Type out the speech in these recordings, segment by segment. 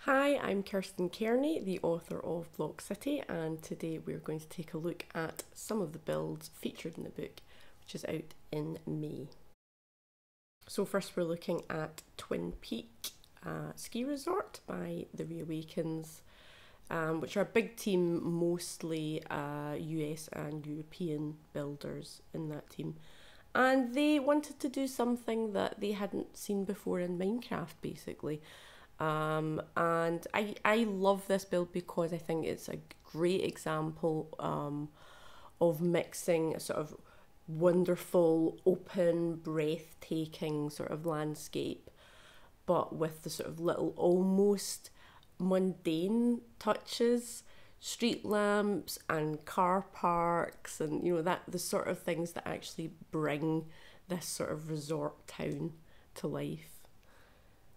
Hi, I'm Kirsten Kearney, the author of Block City, and today we're going to take a look at some of the builds featured in the book, which is out in May. So first we're looking at Twin Peak Ski Resort by The Reawakens, which are a big team, mostly US and European builders in that team. And they wanted to do something that they hadn't seen before in Minecraft, basically. And I love this build because I think it's a great example of mixing a sort of wonderful, open, breathtaking sort of landscape, but with the sort of little almost mundane touches, street lamps and car parks, and that the sort of things that actually bring this sort of resort town to life.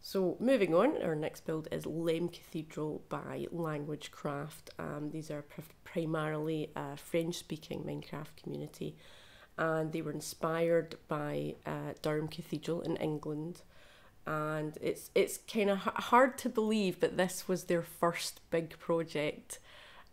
So moving on, our next build is Lem Cathedral by Language Craft. These are primarily a French-speaking Minecraft community, and they were inspired by Durham Cathedral in England. And it's kind of hard to believe, but this was their first big project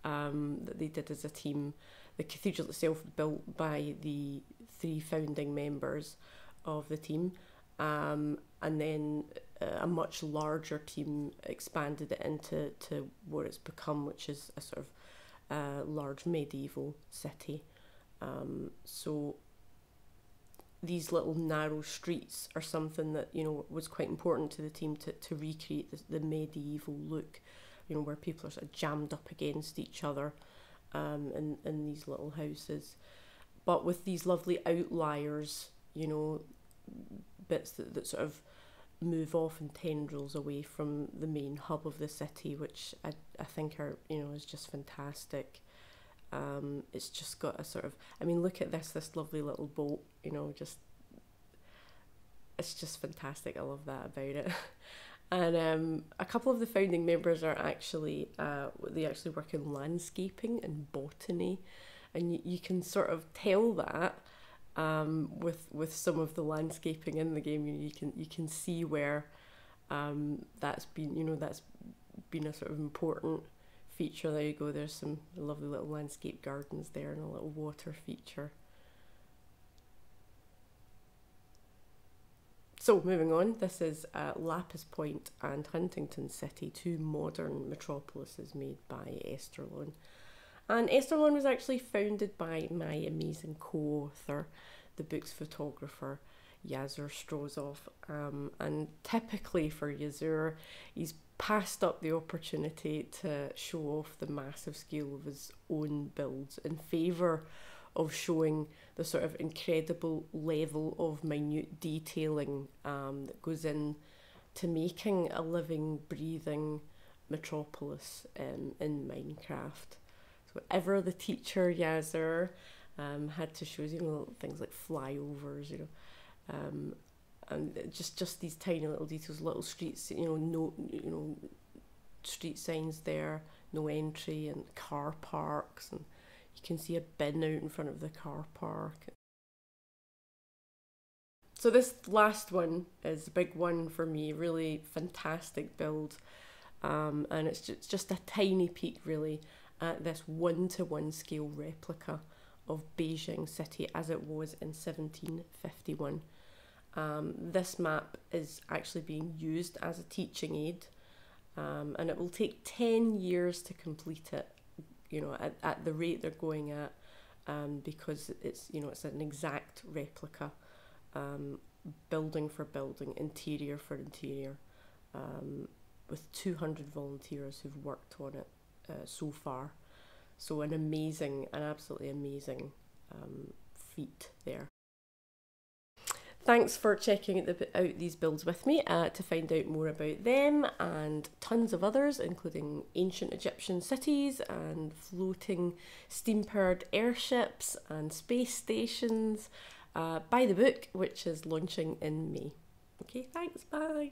that they did as a team. The cathedral itself built by the 3 founding members of the team, and then a much larger team expanded it into what it's become, which is a sort of large medieval city. So these little narrow streets are something that was quite important to the team to recreate the medieval look, where people are sort of jammed up against each other in these little houses, but with these lovely outliers, bits that sort of move off in tendrils away from the main hub of the city, which I think are is just fantastic. It's just got a sort of, look at this lovely little boat, it's just fantastic. I love that about it. And a couple of the founding members are actually they actually work in landscaping and botany, and you can sort of tell that with some of the landscaping in the game. You can see where that's been a sort of important feature. There you go. There's some lovely little landscape gardens there and a little water feature. So moving on, this is Lapis Point and Huntington City, 2 modern metropolises made by Esterlon. And Esterlon was actually founded by my amazing co-author, the book's photographer, Yazur Strozov. And typically for Yazur, he's passed up the opportunity to show off the massive scale of his own builds in favour of showing the sort of incredible level of minute detailing that goes in to making a living, breathing metropolis in Minecraft. So whatever the teacher Yazur had to show us, things like flyovers, and just these tiny little details, little streets, street signs there, no entry, and car parks, and you can see a bin out in front of the car park. So this last one is a big one for me, really fantastic build, and it's just a tiny peek really at this 1-to-1 scale replica of Beijing City as it was in 1751. This map is actually being used as a teaching aid, and it will take 10 years to complete it, at the rate they're going at, because it's an exact replica, building for building, interior for interior, with 200 volunteers who've worked on it so far. So an absolutely amazing feat there. Thanks for checking out these builds with me. To find out more about them and tons of others, including ancient Egyptian cities and floating steam-powered airships and space stations, buy the book, which is launching in May. Okay, thanks, bye.